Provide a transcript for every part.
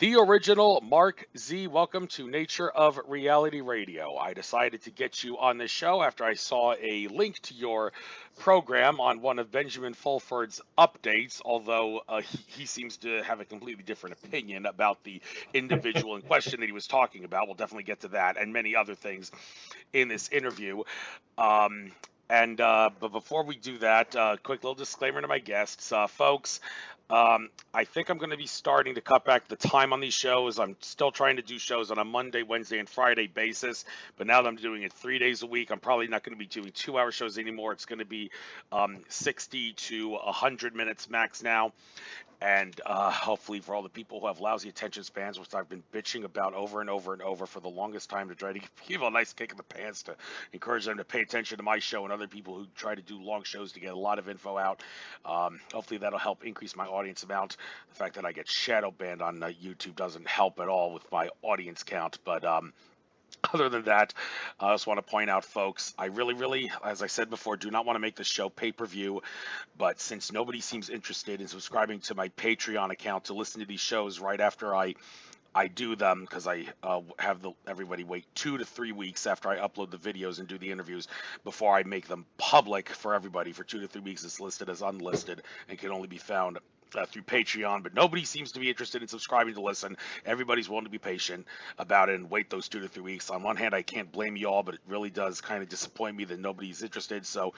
The original Mark Z. Welcome to Nature of Reality Radio. I decided to get you on this show after I saw a link to your program on one of Benjamin Fulford's updates, although he seems to have a completely different opinion about the individual in question that he was talking about. We'll definitely get to that and many other things in this interview. Um, but before we do that, quick little disclaimer to my guests, folks. I think I'm going to be starting to cut back the time on these shows. I'm still trying to do shows on a Monday, Wednesday, and Friday basis, but now that I'm doing it 3 days a week, I'm probably not going to be doing 2-hour shows anymore. It's going to be 60 to 100 minutes max now. And hopefully for all the people who have lousy attention spans, which I've been bitching about over and over and over for the longest time, to try to give people a nice kick in the pants to encourage them to pay attention to my show and other people who try to do long shows to get a lot of info out. Hopefully that'll help increase my audience amount. The fact that I get shadow banned on YouTube doesn't help at all with my audience count, but other than that, I just want to point out, folks, I really, as I said before, do not want to make this show pay-per-view, but since nobody seems interested in subscribing to my Patreon account to listen to these shows right after I do them, because I have everybody wait 2 to 3 weeks after I upload the videos and do the interviews before I make them public for everybody. For 2 to 3 weeks, it's listed as unlisted and can only be found through Patreon, but nobody seems to be interested in subscribing to listen. Everybody's willing to be patient about it and wait those 2 to 3 weeks. On one hand, I can't blame you all, but it really does kind of disappoint me that nobody's interested. So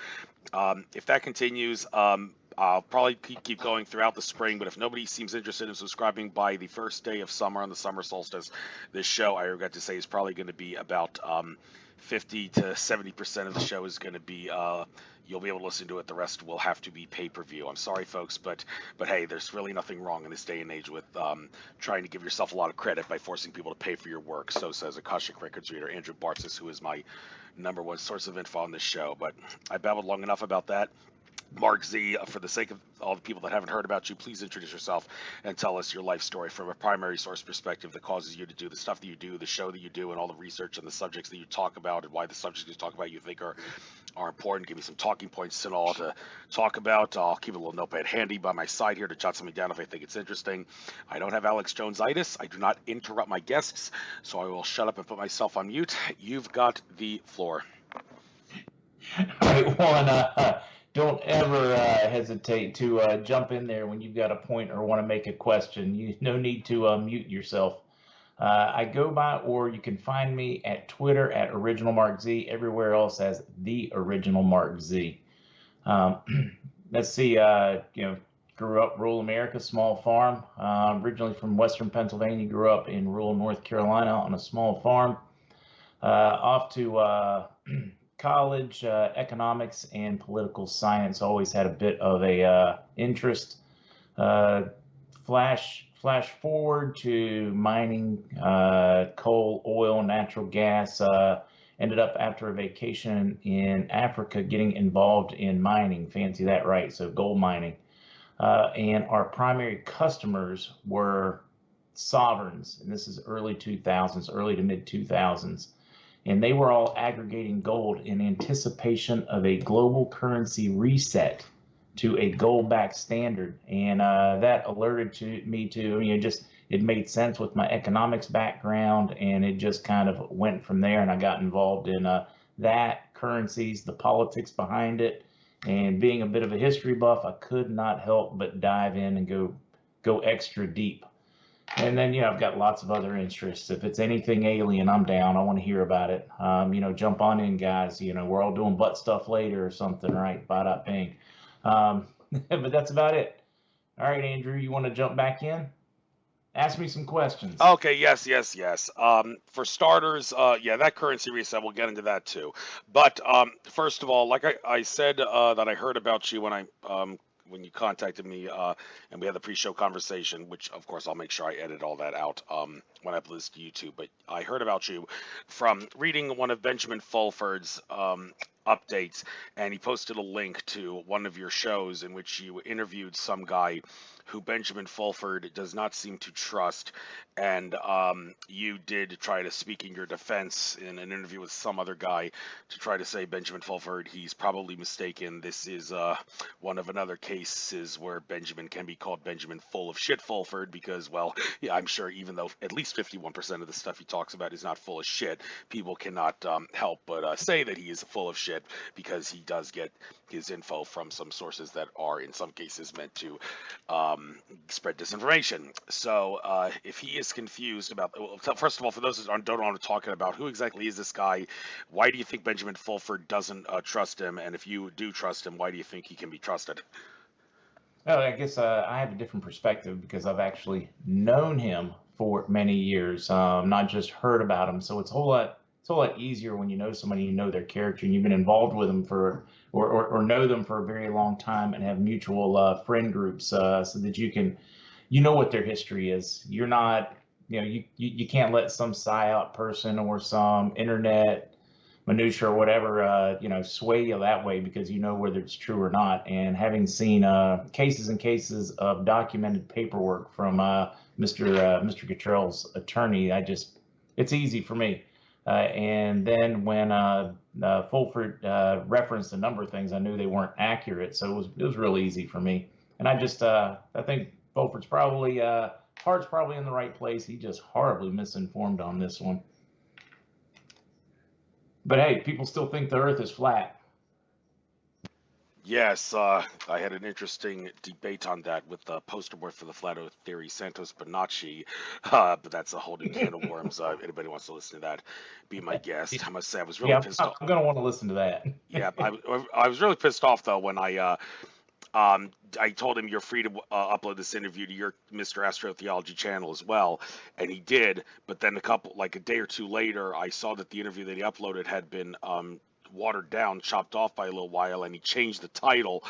if that continues, I'll probably keep going throughout the spring, but if nobody seems interested in subscribing by the first day of summer on the summer solstice, this show, I regret to say, is probably going to be about 50 to 70% of the show is going to be you'll be able to listen to it. The rest will have to be pay-per-view. I'm sorry, folks, but hey, there's really nothing wrong in this day and age with trying to give yourself a lot of credit by forcing people to pay for your work. So says Akashic Records reader Andrew Bartzis, who is my #1 source of info on this show. But I babbled long enough about that. Mark Z, for the sake of all the people that haven't heard about you, please introduce yourself and tell us your life story from a primary source perspective that causes you to do the stuff that you do, the show that you do, and all the research and the subjects that you talk about, and why the subjects you talk about you think are important. Give me some talking points and all to talk about. I'll keep a little notepad handy by my side here to jot something down if I think it's interesting. I don't have Alex Jones-itis. I do not interrupt my guests, so I will shut up and put myself on mute. You've got the floor. All right, one, don't ever hesitate to jump in there when you've got a point or want to make a question. No need to mute yourself. I go by, or you can find me at Twitter at Original Mark Z, everywhere else as The Original Mark Z. Let's see, grew up rural America, small farm. Originally from Western Pennsylvania, grew up in rural North Carolina on a small farm. Off to college, economics and political science. Always had a bit of a interest. Flash forward to mining, coal, oil, natural gas. Ended up after a vacation in Africa getting involved in mining. Fancy that, right? So gold mining. And our primary customers were sovereigns, and this is early 2000s, early to mid 2000s. And they were all aggregating gold in anticipation of a global currency reset to a gold-backed standard. And that alerted me to, it made sense with my economics background, and it just kind of went from there. And I got involved in that, currencies, the politics behind it. And being a bit of a history buff, I could not help but dive in and go extra deep. And then, I've got lots of other interests. If it's anything alien, I'm down. I want to hear about it. Jump on in, guys. We're all doing butt stuff later or something, right? Bada bing. But that's about it. All right, Andrew, you want to jump back in? Ask me some questions. Okay, yes. For starters, yeah, that currency reset, we'll get into that too. But first of all, like I said that I heard about you when you contacted me and we had the pre-show conversation, which of course I'll make sure I edit all that out when I upload this to YouTube. But I heard about you from reading one of Benjamin Fulford's updates, and he posted a link to one of your shows in which you interviewed some guy who Benjamin Fulford does not seem to trust. And you did try to speak in your defense in an interview with some other guy to try to say Benjamin Fulford, he's probably mistaken. This is one of another cases where Benjamin can be called Benjamin full of shit Fulford because, well, yeah, I'm sure even though at least 51% of the stuff he talks about is not full of shit, people cannot help but say that he is full of shit because he does get his info from some sources that are in some cases meant to spread disinformation. So if he is confused about, well, first of all, for those that don't know what I'm talking about, who exactly is this guy? Why do you think Benjamin Fulford doesn't trust him? And if you do trust him, why do you think he can be trusted? Well, I guess I have a different perspective because I've actually known him for many years, not just heard about him. So it's a whole lot easier when you know somebody, you know their character, and you've been involved with them for, or know them for a very long time and have mutual friend groups, so that you know what their history is. You're not, you can't let some psyop person or some internet minutia or whatever, sway you that way because you know whether it's true or not. And having seen cases and cases of documented paperwork from Mr. Cottrell's attorney, it's easy for me. And then when Fulford referenced a number of things, I knew they weren't accurate, so it was real easy for me. And I think Fulford's probably heart's probably in the right place. He just horribly misinformed on this one. But hey, people still think the Earth is flat. Yes, I had an interesting debate on that with the poster boy for the flat Earth theory, Santos Bonacci, but that's a whole new can of worms. Anybody wants to listen to that, be my guest. I must say, I was really Yeah, pissed off. I'm going to want to listen to that. Yeah, I was really pissed off though when I told him you're free to upload this interview to your Mr. Astrotheology channel as well, and he did. But then like a day or two later, I saw that the interview that he uploaded had been watered down, chopped off by a little while, and he changed the title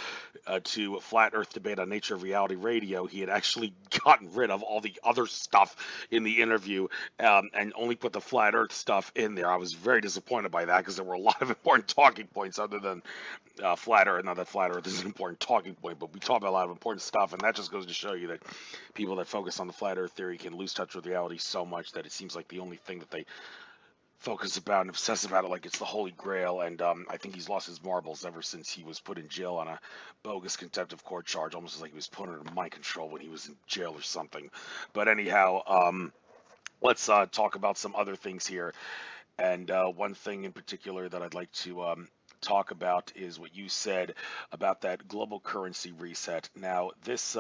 to Flat Earth Debate on Nature of Reality Radio. He had actually gotten rid of all the other stuff in the interview and only put the Flat Earth stuff in there. I was very disappointed by that because there were a lot of important talking points other than Flat Earth. Not that Flat Earth is an important talking point, but we talk about a lot of important stuff, and that just goes to show you that people that focus on the Flat Earth theory can lose touch with reality so much that it seems like the only thing that they focus about and obsess about it like it's the Holy Grail. And I think he's lost his marbles ever since he was put in jail on a bogus contempt of court charge, almost like he was put under mind control when he was in jail or something. But anyhow, let's talk about some other things here. And one thing in particular that I'd like to talk about is what you said about that global currency reset. Now, this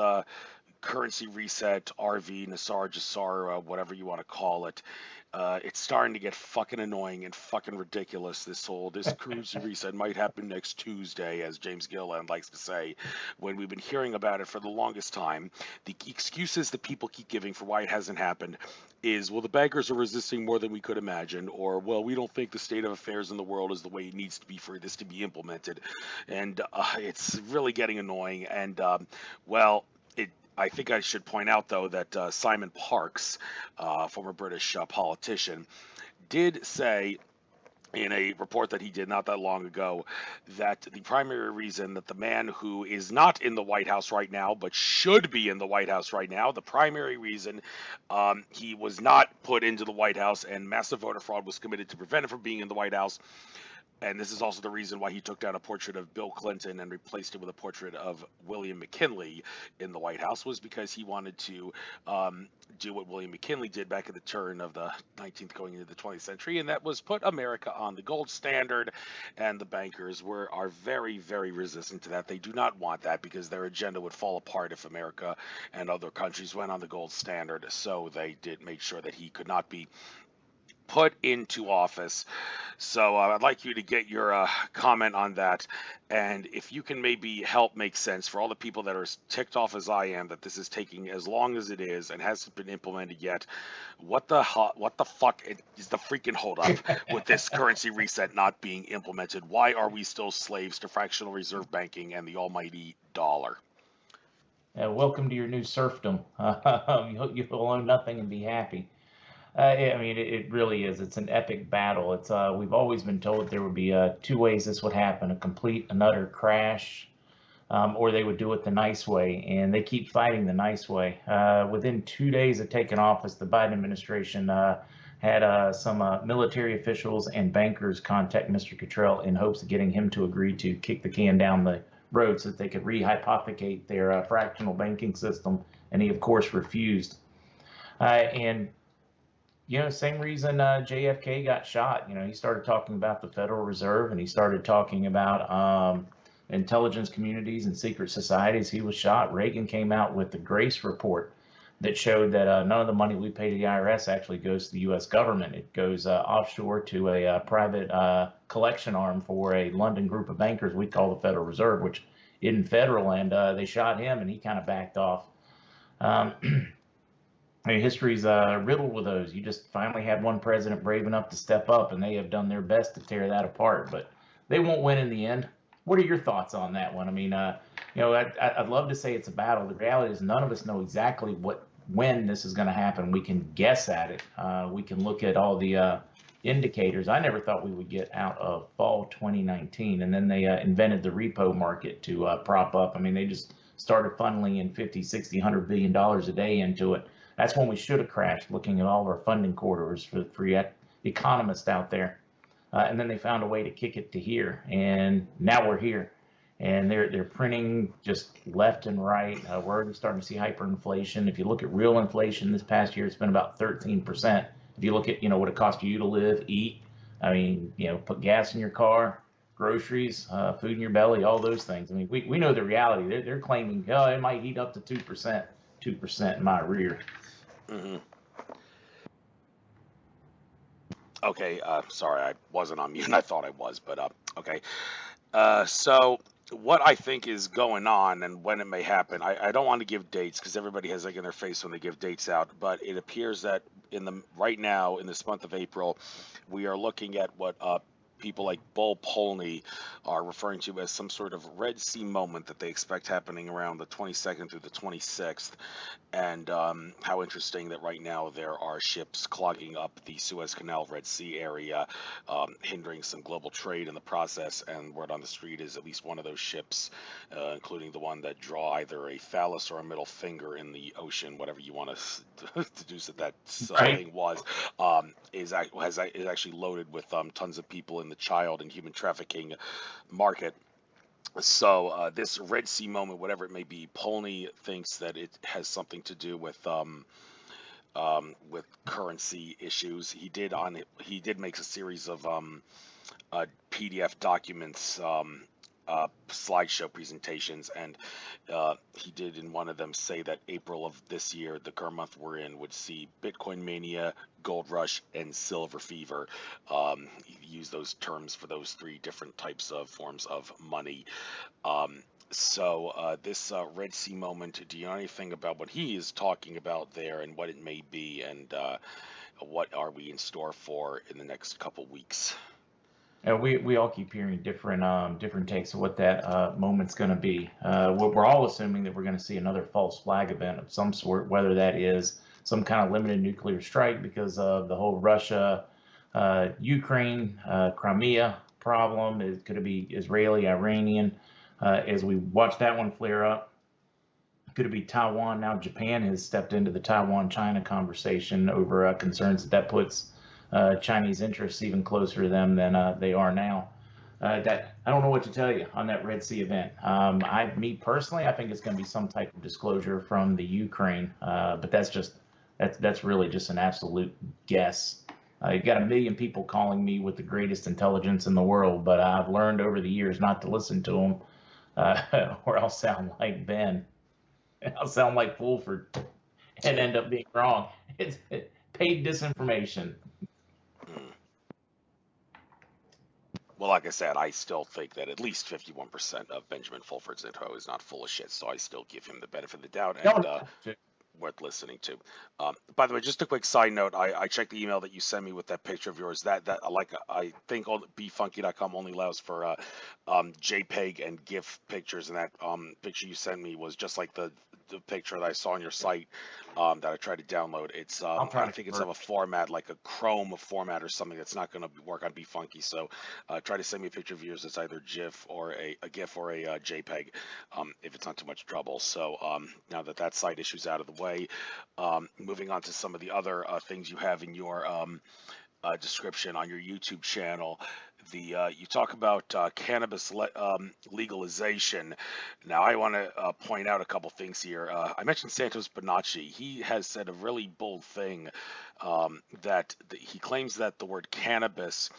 currency reset, RV, Nassar, Jassar, whatever you want to call it, it's starting to get fucking annoying and fucking ridiculous. This currency reset might happen next Tuesday, as James Gilliland likes to say, when we've been hearing about it for the longest time. The excuses that people keep giving for why it hasn't happened is, well, the bankers are resisting more than we could imagine, or, well, we don't think the state of affairs in the world is the way it needs to be for this to be implemented. And it's really getting annoying. And, well, I think I should point out, though, that Simon Parkes, former British politician, did say in a report that he did not that long ago that the primary reason that the man who is not in the White House right now but should be in the White House right now, the primary reason he was not put into the White House and massive voter fraud was committed to prevent him from being in the White House, and this is also the reason why he took down a portrait of Bill Clinton and replaced it with a portrait of William McKinley in the White House, was because he wanted to do what William McKinley did back at the turn of the 19th going into the 20th century, and that was put America on the gold standard. And the bankers are very, very resistant to that. They do not want that because their agenda would fall apart if America and other countries went on the gold standard. So they did make sure that he could not be put into office. So I'd like you to get your comment on that, and if you can maybe help make sense for all the people that are as ticked off as I am that this is taking as long as it is and hasn't been implemented yet. What the fuck is the freaking holdup with this currency reset not being implemented? Why are we still slaves to fractional reserve banking and the almighty dollar? Welcome to your new serfdom. You'll own nothing and be happy. I mean, it really is. It's an epic battle. We've always been told there would be two ways this would happen: a complete and utter crash, or they would do it the nice way, and they keep fighting the nice way. Within 2 days of taking office, the Biden administration had some military officials and bankers contact Mr. Cottrell in hopes of getting him to agree to kick the can down the road so that they could rehypothecate their fractional banking system, and he, of course, refused. And same reason JFK got shot. He started talking about the Federal Reserve, and he started talking about intelligence communities and secret societies. He was shot. Reagan came out with the Grace report that showed that none of the money we pay to the IRS actually goes to the U.S. government. It goes offshore to a private collection arm for a London group of bankers we call the Federal Reserve, which isn't federal, and they shot him, and he kind of backed off. History's riddled with those. You just finally had one president brave enough to step up, and they have done their best to tear that apart, but they won't win in the end. What are your thoughts on that one? I mean, I'd love to say it's a battle. The reality is none of us know exactly when this is going to happen. We can guess at it. We can look at all the indicators. I never thought we would get out of fall 2019, and then they invented the repo market to prop up. I mean, they just started funneling in 50, 60, $100 billion a day into it. That's when we should have crashed, looking at all of our funding corridors for economists out there. And then they found a way to kick it to here, and now we're here. And they're printing just left and right. We're already starting to see hyperinflation. If you look at real inflation this past year, it's been about 13%. If you look at what it costs you to live, eat, I mean, put gas in your car, groceries, food in your belly, all those things. I mean, we know the reality. They're claiming, it might heat up to 2% in my rear. Mm-hmm. Okay, sorry, I wasn't on mute. I thought I was, but okay. So what I think is going on and when it may happen, I don't want to give dates because everybody has egg in their face when they give dates out, but it appears that right now in this month of April, we are looking at what people like Bull Polney are referring to as some sort of Red Sea moment that they expect happening around the 22nd through the 26th. And how interesting that right now there are ships clogging up the Suez Canal, Red Sea area, hindering some global trade in the process. And word on the street is at least one of those ships, including the one that draw either a phallus or a middle finger in the ocean, whatever you want to deduce that thing was, is actually loaded with tons of people in the child and human trafficking market. So this Red Sea moment, whatever it may be, Polney thinks that it has something to do with currency issues. He did make a series of PDF documents, slideshow presentations, and he did in one of them say that April of this year, the current month we're in, would see Bitcoin mania, gold rush, and silver fever. He used those terms for those three different types of forms of money. So this Red Sea moment, do you know anything about what he is talking about there and what it may be, and what are we in store for in the next couple weeks? We all keep hearing different takes of what that moment's going to be. We're all assuming that we're going to see another false flag event of some sort, whether that is some kind of limited nuclear strike because of the whole Russia, Ukraine, Crimea problem. Could it be Israeli, Iranian? As we watch that one flare up, could it be Taiwan? Now Japan has stepped into the Taiwan-China conversation over concerns that puts Chinese interests even closer to them than they are now. I don't know what to tell you on that Red Sea event. Me personally, I think it's going to be some type of disclosure from the Ukraine, but that's really just an absolute guess. You've got a million people calling me with the greatest intelligence in the world, but I've learned over the years not to listen to them, or I'll sound like Ben. I'll sound like Fulford and end up being wrong. It's paid disinformation. Well, like I said, I still think that at least 51% of Benjamin Fulford's info is not full of shit, so I still give him the benefit of the doubt and worth listening to. By the way, just a quick side note, I checked the email that you sent me with that picture of yours. I think bfunky.com only allows for JPEG and GIF pictures, and that picture you sent me was just like the the picture that I saw on your site that I tried to download. It's I'll try I to think it's of a convert. format like a Chrome format or something that's not going to work on Be Funky. So try to send me a picture of yours that's either GIF or a GIF or a JPEG, if it's not too much trouble. So now that that site issue's out of the way, moving on to some of the other things you have in your description on your YouTube channel. You talk about cannabis legalization. Now, I want to point out a couple things here. I mentioned Santos Bonacci. He has said a really bold thing that he claims that the word cannabis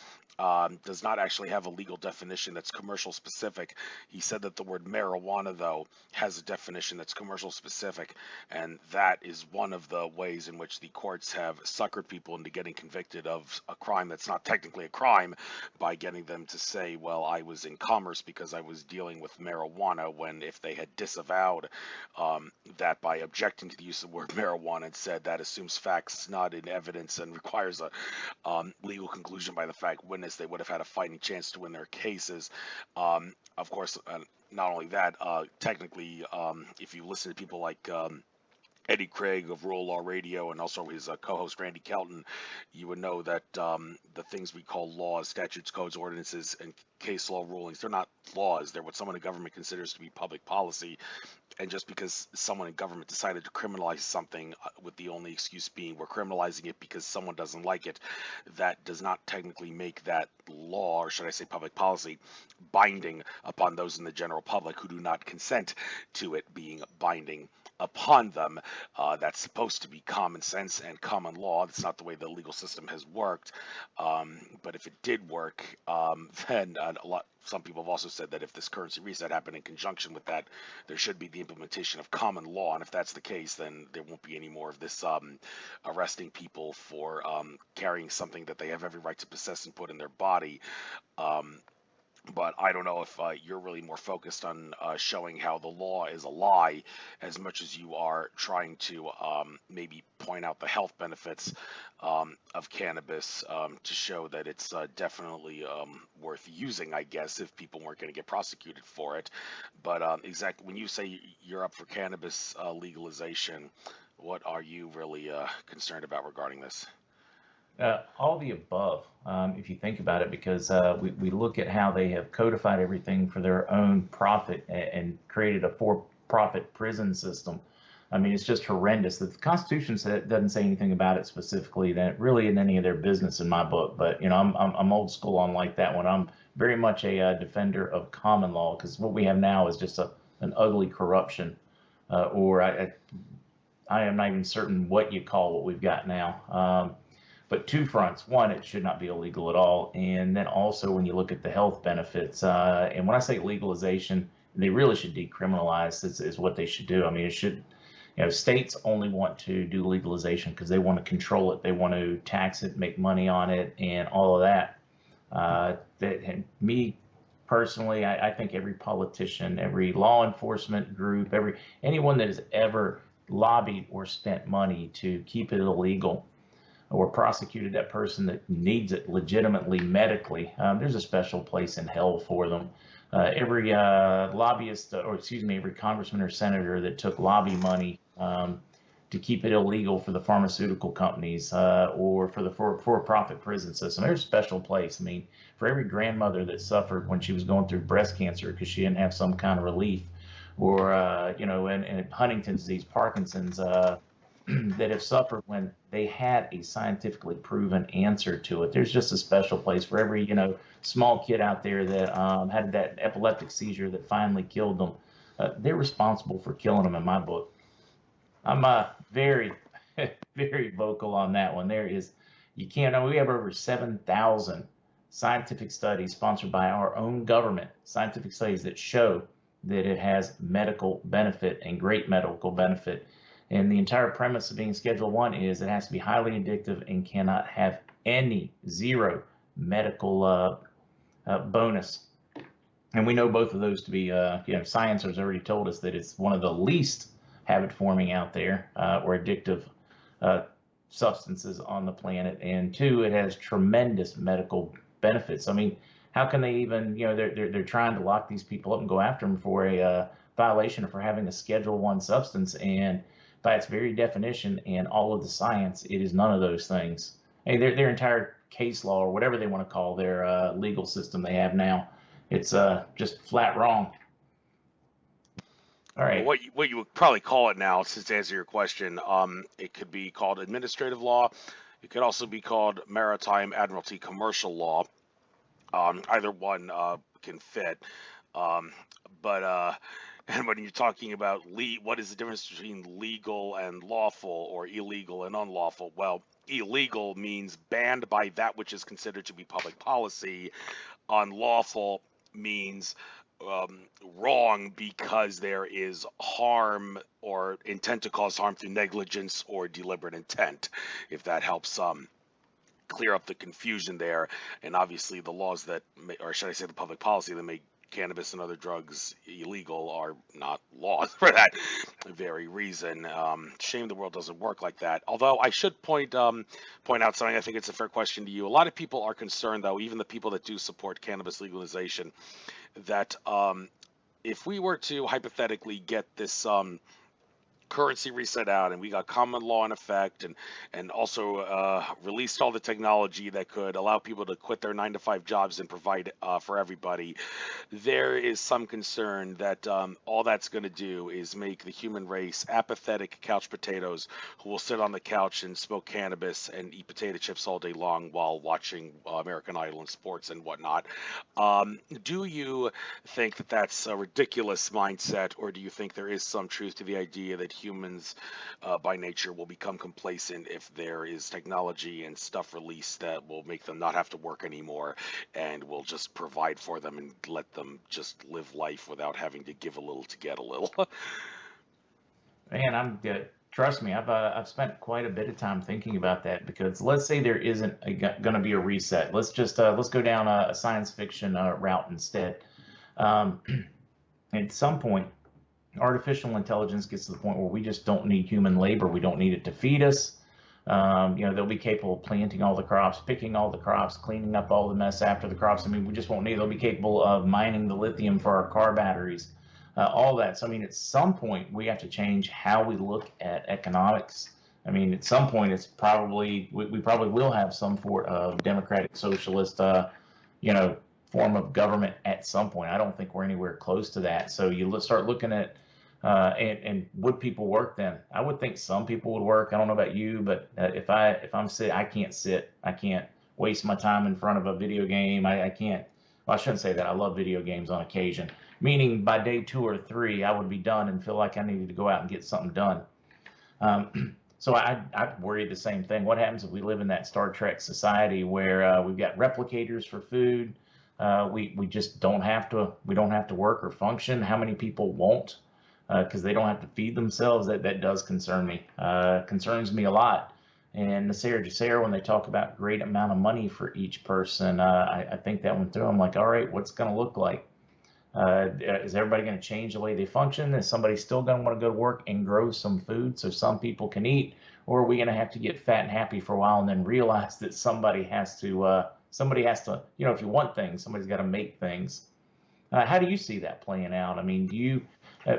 does not actually have a legal definition that's commercial specific. He said that the word marijuana, though, has a definition that's commercial specific, and that is one of the ways in which the courts have suckered people into getting convicted of a crime that's not technically a crime by getting them to say, well, I was in commerce because I was dealing with marijuana, when if they had disavowed that by objecting to the use of the word marijuana and said that assumes facts not in evidence and requires a legal conclusion by the fact witness, they would have had a fighting chance to win their cases. Of course, not only that, technically, if you listen to people like Eddie Craig of Rural Law Radio and also his co-host Randy Kelton, you would know that the things we call laws, statutes, codes, ordinances, and case law rulings, they're not laws. They're what someone in government considers to be public policy. And just because someone in government decided to criminalize something with the only excuse being we're criminalizing it because someone doesn't like it, that does not technically make that law, or should I say public policy, binding upon those in the general public who do not consent to it being binding upon them. That's supposed to be common sense and common law. That's not the way the legal system has worked. But if it did work, then some people have also said that if this currency reset happened in conjunction with that, there should be the implementation of common law. And if that's the case, then there won't be any more of this arresting people for carrying something that they have every right to possess and put in their body. But I don't know if you're really more focused on showing how the law is a lie as much as you are trying to maybe point out the health benefits of cannabis to show that it's definitely worth using, I guess, if people weren't going to get prosecuted for it. But exactly when you say you're up for cannabis legalization, what are you really concerned about regarding this? All the above, if you think about it, because we look at how they have codified everything for their own profit and created a for-profit prison system. I mean, it's just horrendous. The Constitution doesn't say anything about it specifically. That really isn't any of their business in my book. But you know, I'm old school on like that one. I'm very much a defender of common law, because what we have now is just an ugly corruption, or I am not even certain what you call what we've got now. But two fronts. One, it should not be illegal at all. And then also when you look at the health benefits, and when I say legalization, they really should decriminalize is what they should do. I mean, it should, you know, states only want to do legalization because they want to control it. They want to tax it, make money on it, and all of that. And me personally, I think every politician, every law enforcement group, anyone that has ever lobbied or spent money to keep it illegal or prosecuted that person that needs it legitimately medically, there's a special place in hell for them. Every lobbyist, or excuse me, every congressman or senator that took lobby money to keep it illegal for the pharmaceutical companies or for the for-profit prison system, there's a special place. I mean, for every grandmother that suffered when she was going through breast cancer because she didn't have some kind of relief, or you know, and Huntington's disease, Parkinson's, that have suffered when they had a scientifically proven answer to it. There's just a special place for every, you know, small kid out there that had that epileptic seizure that finally killed them. They're responsible for killing them in my book. I'm very, very vocal on that one. You can't, we have over 7,000 scientific studies sponsored by our own government, scientific studies that show that it has medical benefit and great medical benefit. And the entire premise of being Schedule 1 is it has to be highly addictive and cannot have zero medical bonus. And we know both of those to be, you know, science has already told us that it's one of the least habit forming out there, or addictive substances on the planet. And two, it has tremendous medical benefits. I mean, how can they even, you know, they're trying to lock these people up and go after them for a violation for having a Schedule 1 substance, and by its very definition and all of the science, it is none of those things. Hey, their entire case law, or whatever they want to call their legal system they have now, it's just flat wrong. All Well, right. what you would probably call it now, since to answer your question, it could be called administrative law. It could also be called maritime admiralty commercial law. Either one can fit. Um, but and when you're talking about what is the difference between legal and lawful, or illegal and unlawful? Well, illegal means banned by that which is considered to be public policy. Unlawful means wrong because there is harm or intent to cause harm through negligence or deliberate intent, if that helps clear up the confusion there. And obviously the laws that, or should I say the public policy that make cannabis and other drugs illegal are not laws for that very reason. Shame the world doesn't work like that. Although I should point out something. I think it's a fair question to you. A lot of people are concerned, though, even the people that do support cannabis legalization, that if we were to hypothetically get this currency reset out and we got common law in effect, and also released all the technology that could allow people to quit their 9-to-5 jobs and provide for everybody, there is some concern that all that's going to do is make the human race apathetic couch potatoes who will sit on the couch and smoke cannabis and eat potato chips all day long while watching American Idol and sports and whatnot. Do you think that that's a ridiculous mindset, or do you think there is some truth to the idea that humans by nature will become complacent if there is technology and stuff released that will make them not have to work anymore and will just provide for them and let them just live life without having to give a little to get a little? Man, I'm good. Trust me, I've spent quite a bit of time thinking about that, because let's say there isn't going to be a reset. Let's go down a science fiction route instead. Um, at some point, artificial intelligence gets to the point where we just don't need human labor. We don't need it to feed us. They'll be capable of planting all the crops, picking all the crops, cleaning up all the mess after the crops. I mean, we just won't need. They'll be capable of mining the lithium for our car batteries, all that. So, I mean, at some point, we have to change how we look at economics. I mean, at some point, it's probably we probably will have some sort of democratic socialist, form of government at some point. I don't think we're anywhere close to that. So you start looking at and would people work then? I would think some people would work. I don't know about you, but if I'm sit, I can't sit. I can't waste my time in front of a video game. I can't. Well, I shouldn't say that. I love video games on occasion. Meaning by day 2 or 3, I would be done and feel like I needed to go out and get something done. So I worry the same thing. What happens if we live in that Star Trek society where we've got replicators for food? We just don't have to. We don't have to work or function. How many people won't? Because they don't have to feed themselves. That does concern me. Concerns me a lot. And Nasser Jasser, when they talk about great amount of money for each person, I think that one through. I'm like, all right, what's going to look like? Is everybody going to change the way they function? Is somebody still going to want to go to work and grow some food so some people can eat? Or are we going to have to get fat and happy for a while and then realize that somebody has to, if you want things, somebody's got to make things. How do you see that playing out? I mean,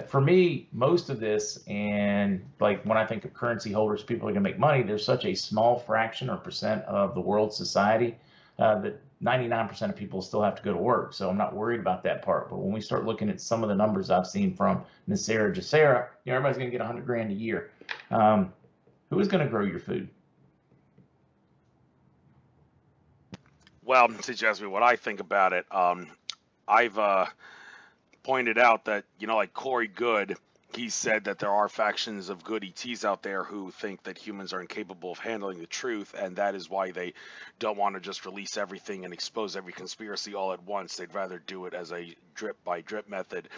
for me, most of this, and like when I think of currency holders, people are going to make money, there's such a small fraction or percent of the world's society that 99% of people still have to go to work. So I'm not worried about that part. But when we start looking at some of the numbers I've seen from Nasser Jasser, everybody's going to get 100 grand a year. Who is going to grow your food? Well, since you asked me what I think about it, I've pointed out that, like Corey Good, he said that there are factions of good ETs out there who think that humans are incapable of handling the truth, and that is why they don't want to just release everything and expose every conspiracy all at once. They'd rather do it as a drip by drip method.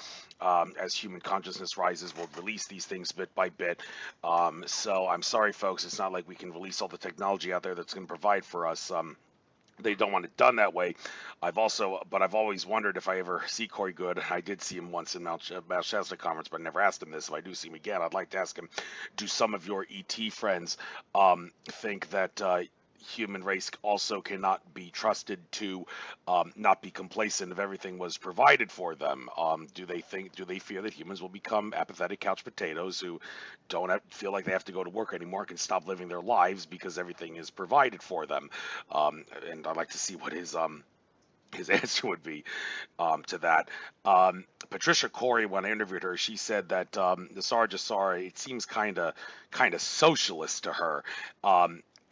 As human consciousness rises, we'll release these things bit by bit. So I'm sorry, folks, it's not like we can release all the technology out there that's going to provide for us. They don't want it done that way. I've always wondered if I ever see Corey Good. I did see him once in Mount Shasta conference, but I never asked him this. If I do see him again, I'd like to ask him, do some of your ET friends think that human race also cannot be trusted to not be complacent if everything was provided for them. Do they fear that humans will become apathetic couch potatoes who don't feel like they have to go to work anymore, can stop living their lives because everything is provided for them? And I'd like to see what his answer would be to that. Patricia Corey, when I interviewed her, she said that the Sarah, it seems kind of socialist to her.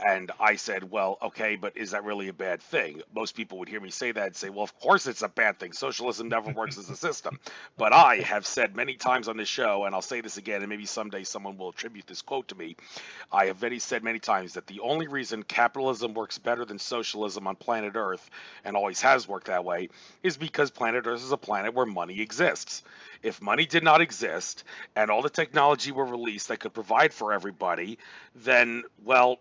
And I said, well, okay, but is that really a bad thing? Most people would hear me say that and say, well, of course it's a bad thing. Socialism never works as a system. But I have said many times on this show, and I'll say this again, and maybe someday someone will attribute this quote to me. I have said many times that the only reason capitalism works better than socialism on planet Earth, and always has worked that way, is because planet Earth is a planet where money exists. If money did not exist and all the technology were released that could provide for everybody, then, well,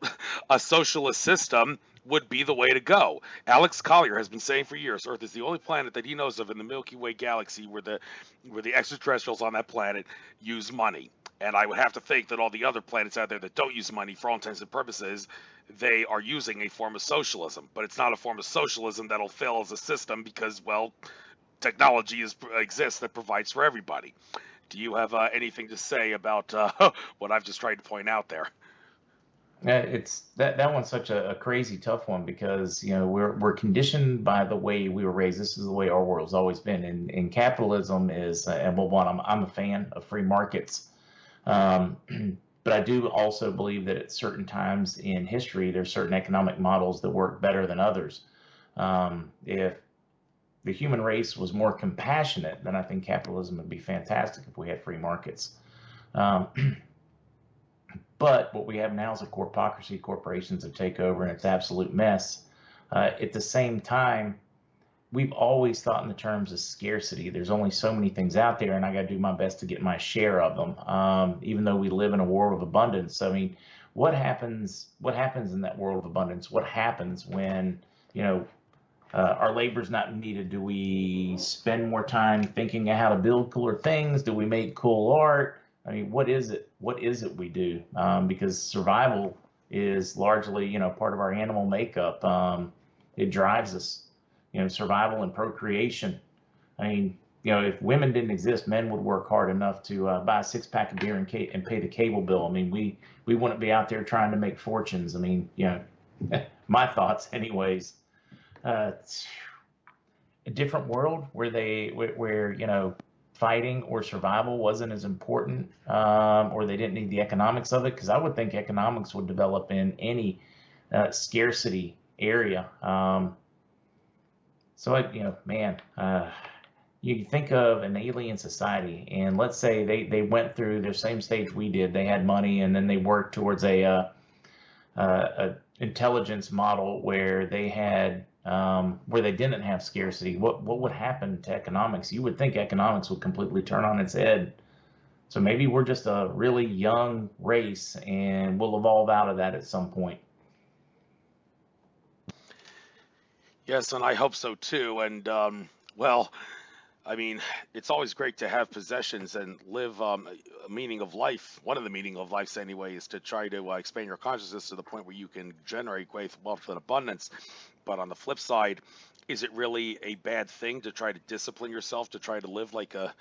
a socialist system would be the way to go. Alex Collier has been saying for years, Earth is the only planet that he knows of in the Milky Way galaxy where the extraterrestrials on that planet use money. And I would have to think that all the other planets out there that don't use money, for all intents and purposes, they are using a form of socialism. But it's not a form of socialism that'll fail as a system because, well, technology exists that provides for everybody. Do you have anything to say about what I've just tried to point out there? It's that one's such a crazy tough one because we're conditioned by the way we were raised. This is the way our world's always been, and capitalism is. And well, one, I'm a fan of free markets, but I do also believe that at certain times in history, there's certain economic models that work better than others. If the human race was more compassionate, then I think capitalism would be fantastic if we had free markets. Um, but what we have now is a corpocracy. Corporations that take over, and it's absolute mess. At the same time, we've always thought in the terms of scarcity. There's only so many things out there, and I got to do my best to get my share of them. Even though we live in a world of abundance, I mean, what happens? What happens in that world of abundance? What happens when our labor's not needed? Do we spend more time thinking of how to build cooler things? Do we make cool art? I mean, what is it? What is it we do? Because survival is largely, part of our animal makeup. It drives us, survival and procreation. I mean, if women didn't exist, men would work hard enough to buy a six-pack of beer and pay the cable bill. I mean, we wouldn't be out there trying to make fortunes. I mean, my thoughts, anyways. It's a different world where fighting or survival wasn't as important, or they didn't need the economics of it, because I would think economics would develop in any scarcity area. You think of an alien society, and let's say they went through their same stage we did. They had money, and then they worked towards a intelligence model where they had where they didn't have scarcity. What would happen to economics? You would think economics would completely turn on its head. So maybe we're just a really young race, and we'll evolve out of that at some point. Yes, and I hope so too. And well, I mean, it's always great to have possessions and live a meaning of life. One of the meaning of lives, anyway, is to try to expand your consciousness to the point where you can generate great wealth and abundance. But on the flip side, is it really a bad thing to try to discipline yourself to try to live like a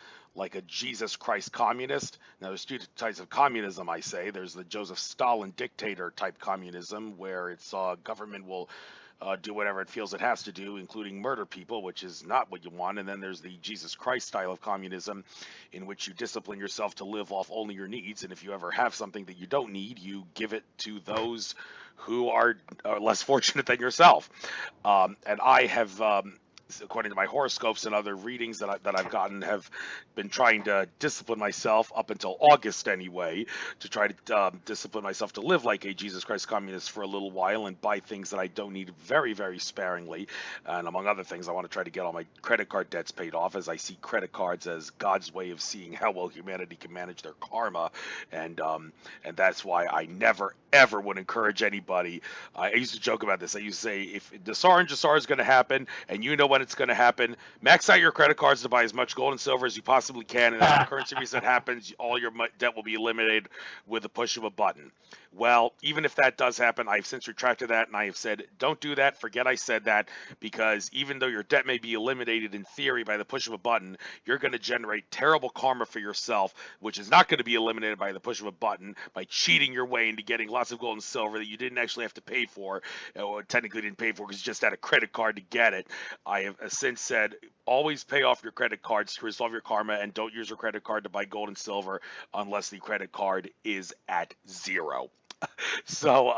Jesus Christ communist? Now, there's two types of communism, I say. There's the Joseph Stalin dictator type communism, where it's government will do whatever it feels it has to do, including murder people, which is not what you want. And then there's the Jesus Christ style of communism, in which you discipline yourself to live off only your needs. And if you ever have something that you don't need, you give it to those who are less fortunate than yourself. And I have, according to my horoscopes and other readings that I've gotten, have been trying to discipline myself up until August anyway, to try to discipline myself to live like a Jesus Christ communist for a little while and buy things that I don't need very, very sparingly. And among other things, I want to try to get all my credit card debts paid off, as I see credit cards as God's way of seeing how well humanity can manage their karma. And that's why I never, ever would encourage anybody. I used to joke about this. I used to say, if Dasar and Jasar is going to happen, and you know when it's going to happen, max out your credit cards to buy as much gold and silver as you possibly can, and as the currency reset happens, all your debt will be eliminated with the push of a button. Well, even if that does happen, I've since retracted that and I have said, don't do that. Forget I said that, because even though your debt may be eliminated in theory by the push of a button, you're going to generate terrible karma for yourself, which is not going to be eliminated by the push of a button by cheating your way into getting lots of gold and silver that you didn't actually have to pay for, or technically didn't pay for because you just had a credit card to get it. I have since said, always pay off your credit cards to resolve your karma, and don't use your credit card to buy gold and silver unless the credit card is at zero. So,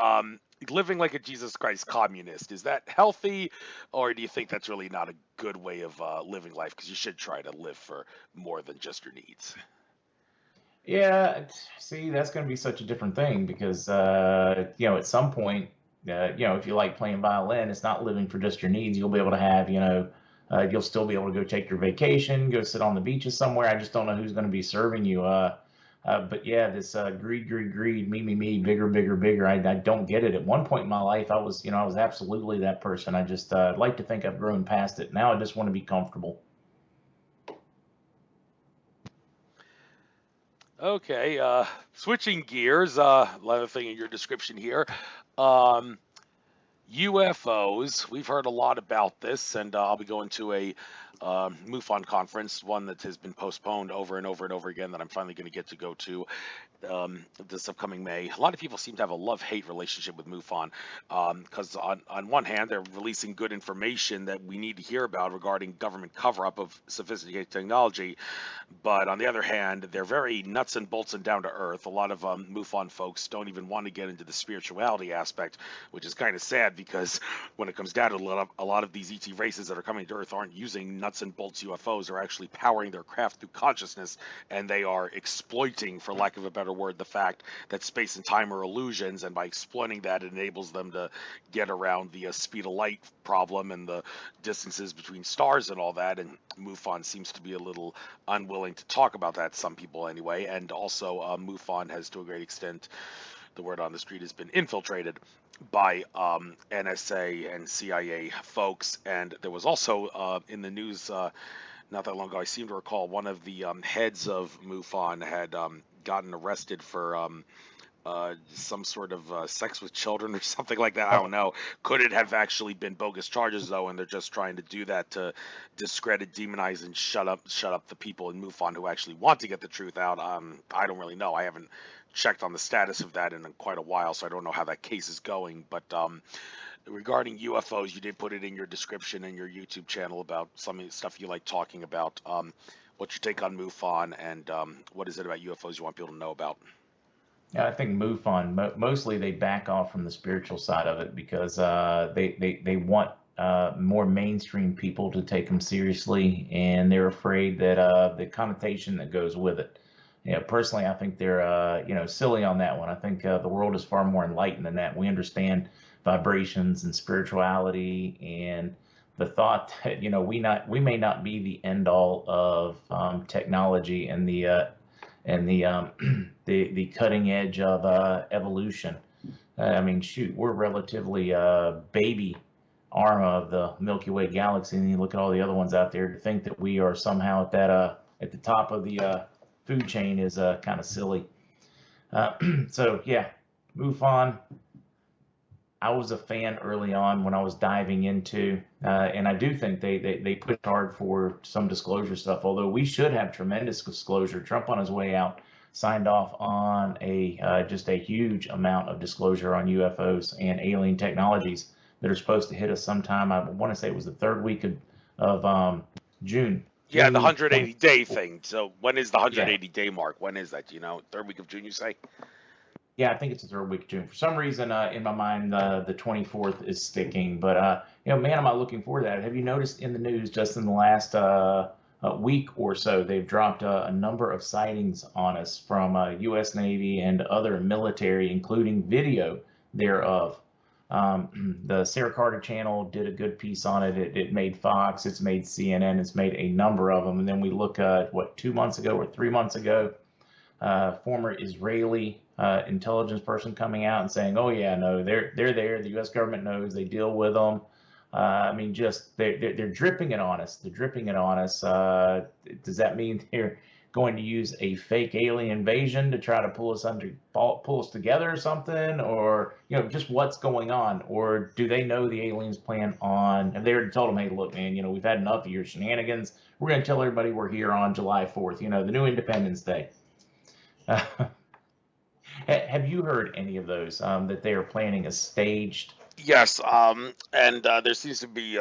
living like a Jesus Christ communist, is that healthy, or do you think that's really not a good way of living life? Because you should try to live for more than just your needs. Yeah, see, that's going to be such a different thing because, at some point, if you like playing violin, it's not living for just your needs. You'll be able to have, you'll still be able to go take your vacation, go sit on the beaches somewhere. I just don't know who's going to be serving you. But yeah, this greed, greed, greed, me, bigger, bigger, bigger. I don't get it. At one point in my life, I was absolutely that person. I just like to think I've grown past it. Now I just want to be comfortable. Okay, switching gears, another thing in your description here. Um, UFOs, we've heard a lot about this, and I'll be going to a MUFON conference, one that has been postponed over and over and over again, that I'm finally going to get to go to this upcoming May. A lot of people seem to have a love-hate relationship with MUFON, because on one hand, they're releasing good information that we need to hear about regarding government cover-up of sophisticated technology, but on the other hand, they're very nuts and bolts and down to earth. A lot of MUFON folks don't even want to get into the spirituality aspect, which is kind of sad, because when it comes down to a lot of these ET races that are coming to Earth aren't using nuts and bolts UFOs. They're actually powering their craft through consciousness, and they are exploiting, for lack of a better word, the fact that space and time are illusions, and by exploiting that, it enables them to get around the speed of light problem and the distances between stars and all that. And MUFON seems to be a little unwilling to talk about that, some people anyway. And also, MUFON has, to a great extent, the word on the street, has been infiltrated by NSA and CIA folks. And there was also in the news not that long ago, I seem to recall one of the heads of MUFON had gotten arrested for some sort of sex with children or something like that. I don't know. Could it have actually been bogus charges though, and they're just trying to do that to discredit, demonize, and shut up the people in MUFON who actually want to get the truth out? I don't really know. I haven't checked on the status of that in quite a while, so I don't know how that case is going. But regarding UFOs, you did put it in your description in your YouTube channel about some of the stuff you like talking about. What's your take on MUFON, and what is it about UFOs you want people to know about? Yeah, I think MUFON mostly they back off from the spiritual side of it because they want more mainstream people to take them seriously, and they're afraid that the connotation that goes with it. Personally, I think they're silly on that one. I think the world is far more enlightened than that. We understand vibrations and spirituality, and the thought that we may not be the end all of technology and the the cutting edge of evolution. I mean, shoot, we're relatively baby arm of the Milky Way galaxy, and you look at all the other ones out there. To think that we are somehow at the top of the food chain is kind of silly. So yeah, MUFON. I was a fan early on when I was diving into, and I do think they push hard for some disclosure stuff. Although we should have tremendous disclosure. Trump on his way out signed off on just a huge amount of disclosure on UFOs and alien technologies that are supposed to hit us sometime. I want to say it was the third week of June. Yeah, the June 180-day thing. So when is the Yeah. 180-day mark? When is that? Third week of June, you say? Yeah, I think it's the third week of June. For some reason, in my mind, the 24th is sticking. But man, am I looking forward to that? Have you noticed in the news just in the last week or so, they've dropped a number of sightings on us from U.S. Navy and other military, including video thereof. The Sarah Carter channel did a good piece on it. It made Fox, it's made CNN, it's made a number of them. And then we look at 2 months ago or 3 months ago, former Israeli intelligence person coming out and saying, "Oh yeah, no, they're there. The U.S. government knows. They deal with them." I mean, just they're dripping it on us. They're dripping it on us. Does that mean going to use a fake alien invasion to try to pull us together or something, or just what's going on? Or do they know the aliens plan on? Have they already told them, hey, look, man, we've had enough of your shenanigans. We're going to tell everybody we're here on July 4th, the new Independence Day. Have you heard any of those that they are planning a staged? Yes, and there seems to be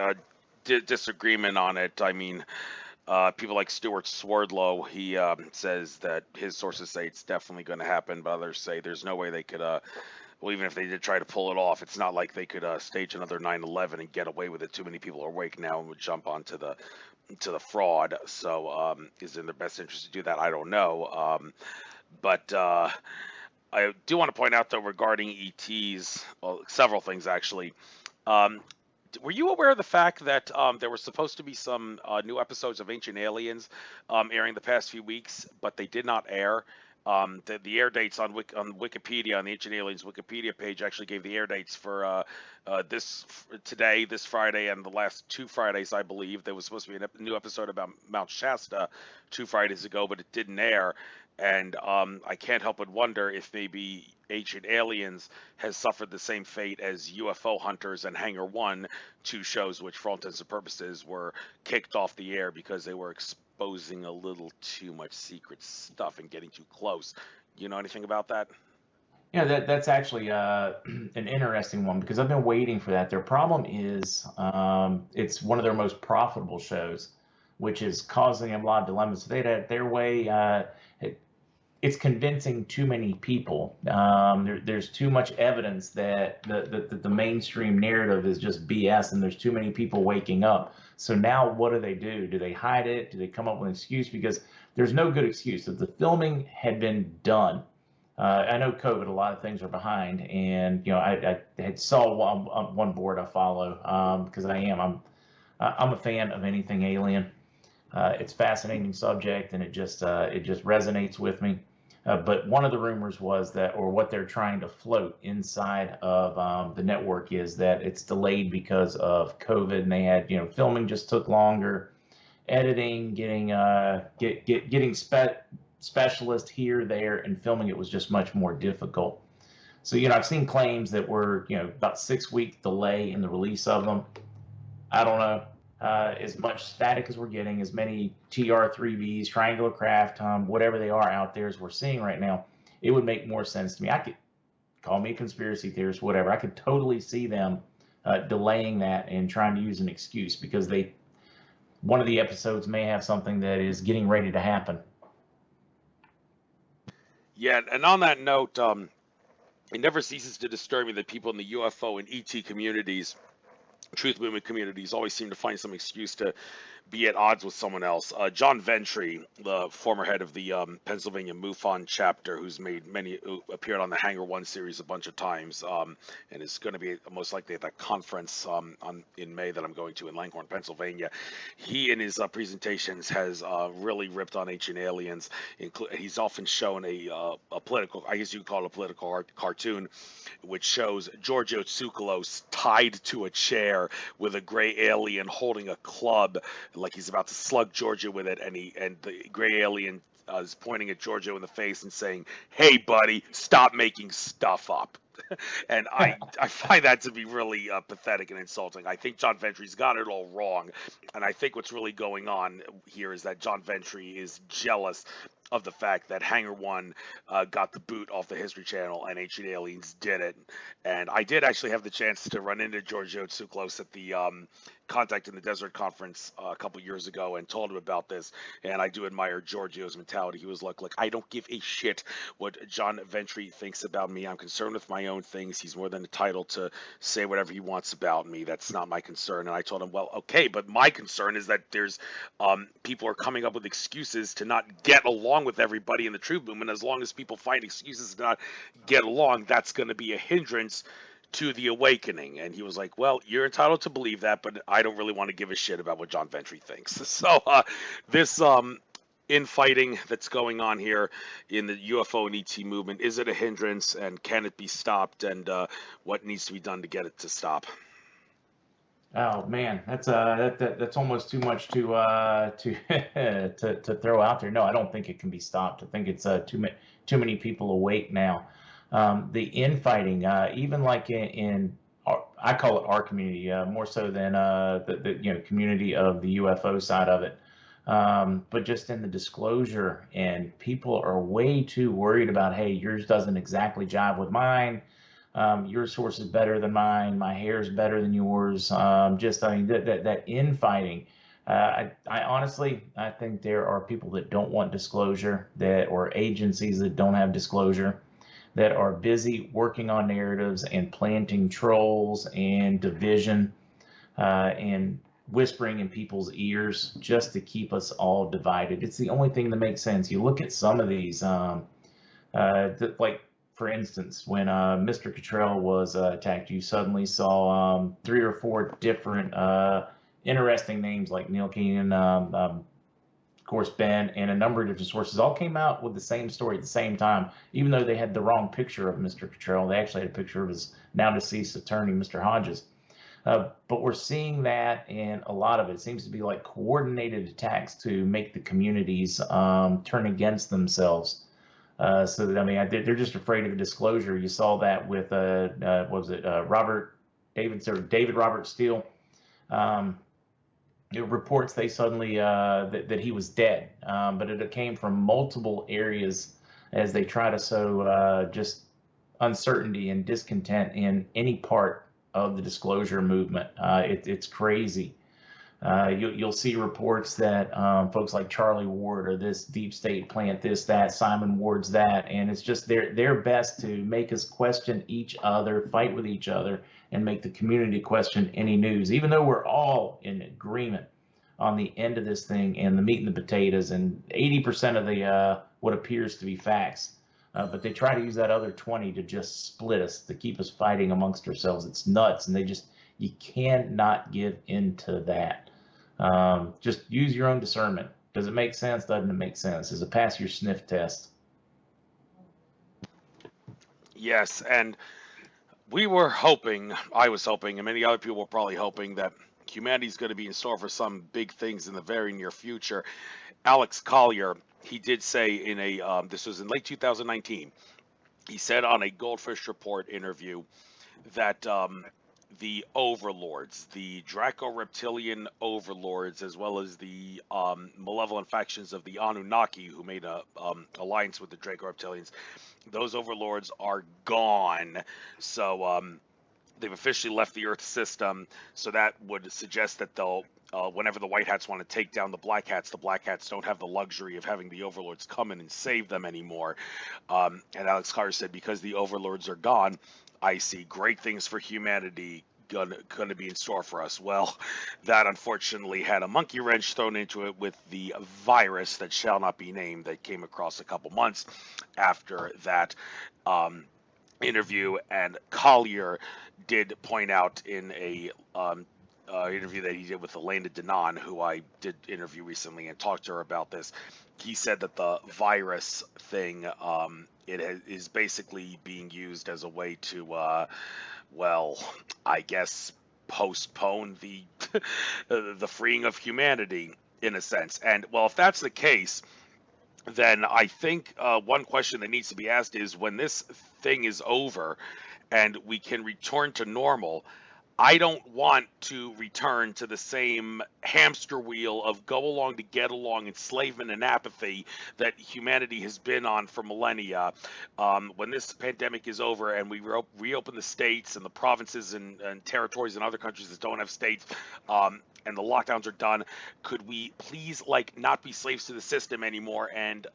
disagreement on it. I mean, people like Stuart Swerdlow, he says that his sources say it's definitely going to happen, but others say there's no way they could. Well, even if they did try to pull it off, it's not like they could stage another 9/11 and get away with it. Too many people are awake now and would jump onto the fraud. So, is it in their best interest to do that? I don't know. But I do want to point out, though, regarding ETs, well, several things actually. Um, were you aware of the fact that there were supposed to be some new episodes of Ancient Aliens airing the past few weeks, but they did not air? The air dates on Wikipedia, on the Ancient Aliens Wikipedia page, actually gave the air dates for today, this Friday, and the last 2 Fridays, I believe. There was supposed to be a new episode about Mount Shasta 2 Fridays ago, but it didn't air. And I can't help but wonder if maybe Ancient Aliens has suffered the same fate as UFO Hunters and Hangar One, two shows which, for all intents and purposes, were kicked off the air because they were exposing a little too much secret stuff and getting too close. You know anything about that? Yeah, that's actually an interesting one because I've been waiting for that. Their problem is it's one of their most profitable shows, which is causing them a lot of dilemmas. So they had their way. It's convincing too many people. There's too much evidence that the mainstream narrative is just BS, and there's too many people waking up. So now what do? Do they hide it? Do they come up with an excuse? Because there's no good excuse. If the filming had been done, I know COVID, a lot of things are behind, and I had saw one board I follow because I'm a fan of anything alien. It's a fascinating subject, and it just resonates with me. But one of the rumors was that, or what they're trying to float inside of the network, is that it's delayed because of COVID, and they had, filming just took longer, editing, getting specialists here, there, and filming it was just much more difficult. So, I've seen claims that were, about 6 week delay in the release of them. I don't know. As much static as we're getting, as many TR-3Bs, triangular craft, whatever they are out there as we're seeing right now, it would make more sense to me. I could call me a conspiracy theorist, whatever. I could totally see them delaying that and trying to use an excuse because one of the episodes may have something that is getting ready to happen. Yeah, and on that note, it never ceases to disturb me that people in the UFO and ET communities, truth movement communities, always seem to find some excuse to be at odds with someone else. John Ventry, the former head of the Pennsylvania MUFON chapter, who appeared on the Hangar One series a bunch of times, and is going to be most likely at that conference in May that I'm going to in Langhorne, Pennsylvania. He, in his presentations, has really ripped on Ancient Aliens. He's often shown a political, I guess you could call it a political cartoon, which shows Giorgio Tsoukalos tied to a chair with a gray alien holding a club, like he's about to slug Giorgio with it, and the gray alien is pointing at Giorgio in the face and saying, "Hey, buddy, stop making stuff up." And I find that to be really pathetic and insulting. I think John Ventry's got it all wrong, and I think what's really going on here is that John Ventry is jealous of the fact that Hangar One got the boot off the History Channel and Ancient Aliens didn't. And I did actually have the chance to run into Giorgio Tsoukalos at the Contact in the Desert conference a couple years ago and told him about this. And I do admire Giorgio's mentality. He was like, look, I don't give a shit what John Ventry thinks about me. I'm concerned with my own things. He's more than entitled to say whatever he wants about me. That's not my concern. And I told him, well, okay, but my concern is that there's people are coming up with excuses to not get along with everybody in the truth movement. As long as people find excuses to not get along, that's going to be a hindrance to the awakening. And he was like, well, you're entitled to believe that, but I don't really want to give a shit about what John Ventry thinks. So this infighting that's going on here in the UFO and ET movement, is it a hindrance, and can it be stopped, and what needs to be done to get it to stop? Oh man, that's almost too much to to throw out there. No, I don't think it can be stopped. I think it's too many people awake now. The infighting, even like in I call it our community, more so than the community of the UFO side of it. But just in the disclosure, and people are way too worried about, hey, yours doesn't exactly jive with mine. Your source is better than mine. My hair is better than yours. I mean, that infighting. I honestly, I think there are people that don't want disclosure, or agencies that don't have disclosure, that are busy working on narratives and planting trolls and division, and whispering in people's ears just to keep us all divided. It's the only thing that makes sense. You look at some of these, like for instance, when Mr. Cottrell was attacked, you suddenly saw 3 or 4 different interesting names like Neil Keenan, of course, Ben, and a number of different sources all came out with the same story at the same time, even though they had the wrong picture of Mr. Cottrell. They actually had a picture of his now deceased attorney, Mr. Hodges. But we're seeing that, and a lot of it seems to be like coordinated attacks to make the communities turn against themselves. So that, I mean, they're just afraid of the disclosure. You saw that with what was it, David Robert Steele. Um, Reports they suddenly that he was dead, but it came from multiple areas as they try to sow just uncertainty and discontent in any part of the disclosure movement. It's crazy. You'll see reports that folks like Charlie Ward or this deep state plant this, that, Simon Ward's that, and it's just their best to make us question each other, fight with each other, and make the community question any news, even though we're all in agreement on the end of this thing and the meat and the potatoes and 80% of the what appears to be facts. But they try to use that other 20 to just split us, to keep us fighting amongst ourselves. It's nuts, and you cannot give into that. Just use your own discernment. Does it make sense? Doesn't it make sense? Does it pass your sniff test? Yes, and we were hoping, I was hoping, and many other people were probably hoping that humanity's going to be in store for some big things in the very near future. Alex Collier, he did say in this was in late 2019, he said on a Goldfish Report interview that the overlords, the Draco-reptilian overlords, as well as the malevolent factions of the Anunnaki, who made a alliance with the Draco-reptilians, those overlords are gone. So they've officially left the Earth system. So that would suggest that they'll, whenever the White Hats want to take down the Black Hats don't have the luxury of having the overlords come in and save them anymore. And Alex Carr said, because the overlords are gone, I see great things for humanity gonna be in store for us. Well, that unfortunately had a monkey wrench thrown into it with the virus that shall not be named that came across a couple months after that interview. And Collier did point out in a interview that he did with Elena Denon, who I did interview recently and talked to her about this. He said that the virus thing, is basically being used as a way to, well, I guess postpone the the freeing of humanity in a sense. And well, if that's the case, then I think one question that needs to be asked is, when this thing is over and we can return to normal, I don't want to return to the same hamster wheel of go along to get along, enslavement and apathy that humanity has been on for millennia. When this pandemic is over and we reopen the states and the provinces and territories and other countries that don't have states, and the lockdowns are done, could we please like not be slaves to the system anymore and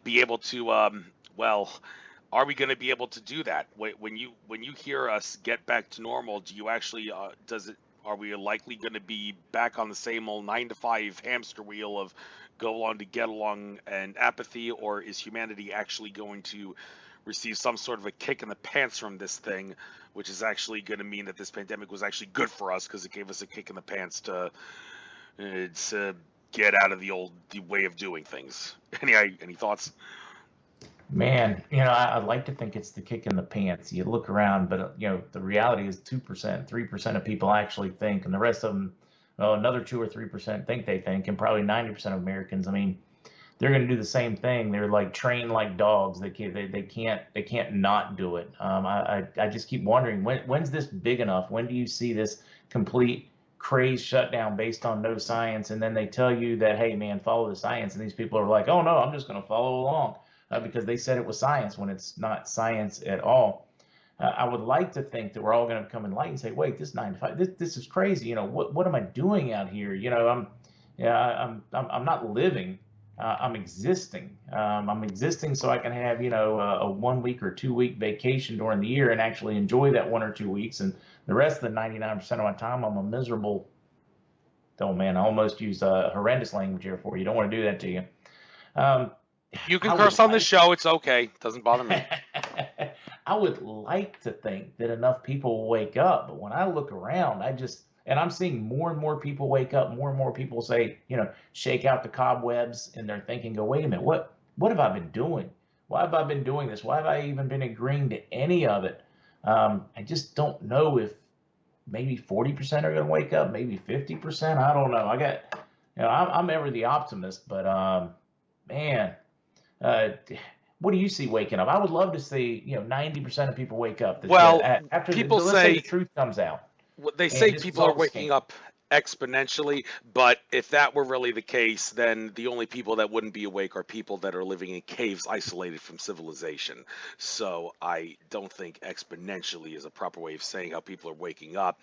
be able to, well, are we going to be able to do that? When you hear us get back to normal, do you actually are we likely going to be back on the same old 9 to 5 hamster wheel of go along to get along and apathy, or is humanity actually going to receive some sort of a kick in the pants from this thing, which is actually going to mean that this pandemic was actually good for us because it gave us a kick in the pants to get out of the way of doing things? Any thoughts? Man, I'd like to think it's the kick in the pants. You look around, but the reality is 2%, 3% of people actually think, and the rest of them, well, another 2 or 3% think they think, and probably 90% of Americans. I mean, they're going to do the same thing. They're like trained like dogs. They can't not do it. I just keep wondering when's this big enough? When do you see this complete craze shutdown based on no science? And then they tell you that, hey man, follow the science, and these people are like, oh no, I'm just going to follow along because they said it was science when it's not science at all. I would like to think that we're all going to come in light and say, wait, this 9 to 5, this is crazy. What am I doing out here? Yeah, I'm not living. I'm existing. I'm existing so I can have, a 1 week or 2 week vacation during the year and actually enjoy that 1 or 2 weeks. And the rest of the 99% of my time, I'm a miserable. Oh man, I almost used horrendous language here for you. Don't want to do that to you. Um, You can I would curse on the like show. It's okay. Doesn't bother me. I would like to think that enough people will wake up, but when I look around, and I'm seeing more and more people wake up, more and more people say, shake out the cobwebs in their thinking, go, wait a minute, what have I been doing? Why have I been doing this? Why have I even been agreeing to any of it? I just don't know if maybe 40% are going to wake up, maybe 50%. I don't know. I'm ever the optimist, but man, uh, what do you see waking up? I would love to see, 90% of people wake up Well, after people let's say the say truth comes out they and say this was people are all a waking scam. up exponentially, but if that were really the case, then the only people that wouldn't be awake are people that are living in caves isolated from civilization. So I don't think exponentially is a proper way of saying how people are waking up.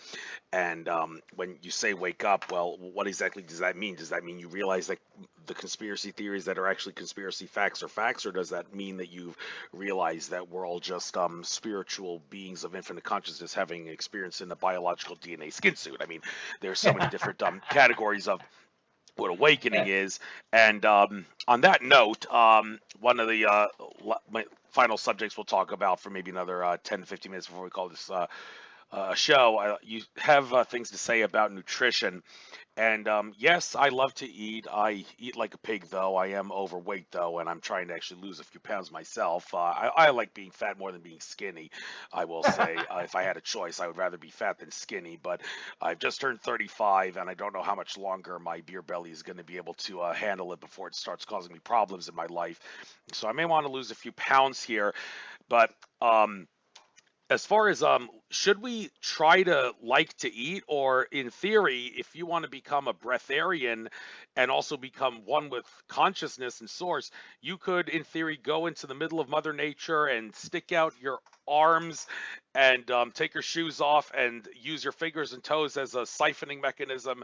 And when you say wake up, well, what exactly does that mean? Does that mean you realize that the conspiracy theories that are actually conspiracy facts are facts, or does that mean that you've realized that we're all just spiritual beings of infinite consciousness having experience in a biological DNA skin suit? I mean, there's so many different categories of what awakening is. And on that note, one of the my final subjects we'll talk about for maybe another 10 to 15 minutes before we call this show. You have things to say about nutrition. And yes, I love to eat. I eat like a pig, though. I am overweight, though, and I'm trying to actually lose a few pounds myself. I like being fat more than being skinny, I will say. If I had a choice, I would rather be fat than skinny. But I've just turned 35, and I don't know how much longer my beer belly is going to be able to handle it before it starts causing me problems in my life. So I may want to lose a few pounds here. But as far as should we try to like to eat, or in theory, if you want to become a breatharian and also become one with consciousness and source, you could in theory go into the middle of Mother Nature and stick out your arms and take your shoes off and use your fingers and toes as a siphoning mechanism,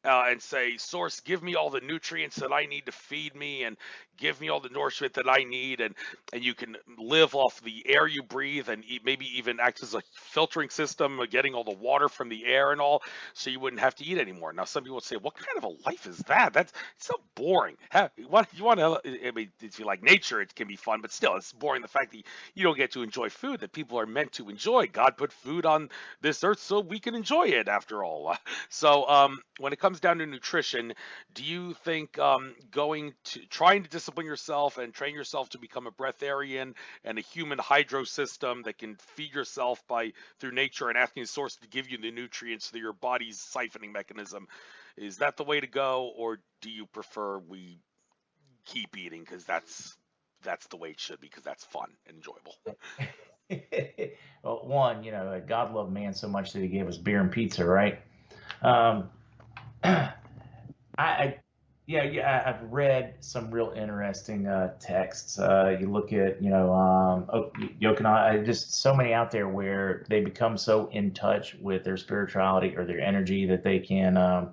and say, source, give me all the nutrients that I need to feed me, and give me all the nourishment that I need. And you can live off the air you breathe, and maybe even act as a filtering system, getting all the water from the air and all, so you wouldn't have to eat anymore. Now, some people would say, what kind of a life is that? That's so boring. You want to, I mean, if you like nature, it can be fun, but still, it's boring the fact that you don't get to enjoy food that people are meant to enjoy. God put food on this earth so we can enjoy it, after all. So, when it comes down to nutrition, do you think trying to discipline yourself and train yourself to become a breatharian and a human hydro system that can feed yourself through nature and asking the source to give you the nutrients through your body's siphoning mechanism, is that the way to go, or do you prefer we keep eating because that's the way it should be, because that's fun and enjoyable? Well, one, God loved man so much that he gave us beer and pizza, right? Um, I yeah, I've read some real interesting texts. You look at, just so many out there where they become so in touch with their spirituality or their energy that they can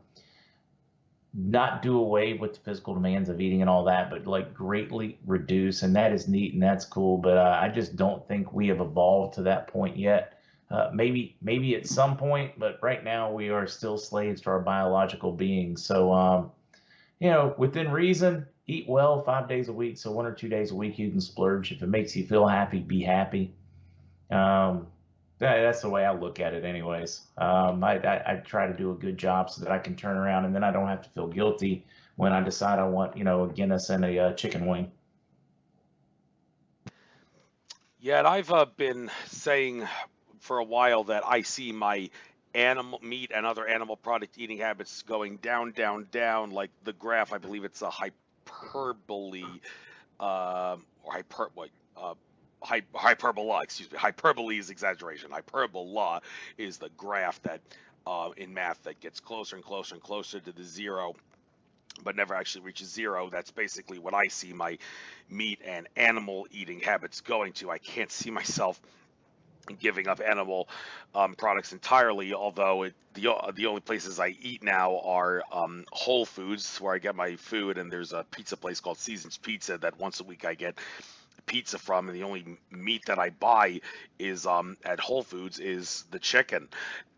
not do away with the physical demands of eating and all that, but like greatly reduce, and that is neat and that's cool. But I just don't think we have evolved to that point yet. Maybe at some point, but right now we are still slaves to our biological beings. So within reason, eat well 5 days a week. So 1 or 2 days a week you can splurge. If it makes you feel happy, be happy. Um, that's the way I look at it, anyways. I try to do a good job so that I can turn around and then I don't have to feel guilty when I decide I want, a Guinness and a chicken wing. Yeah, and I've been saying for a while that I see my animal meat and other animal product eating habits going down, down, down, like the graph. I believe it's a hyperbole, or what, hyperbola. Excuse me, hyperbole is exaggeration. Hyperbola is the graph that, in math, that gets closer and closer and closer to the zero, but never actually reaches zero. That's basically what I see my meat and animal eating habits going to. I can't see myself giving up animal products entirely, although the only places I eat now are Whole Foods, where I get my food, and there's a pizza place called Seasons Pizza that once a week I get pizza from, and the only meat that I buy is at Whole Foods is the chicken,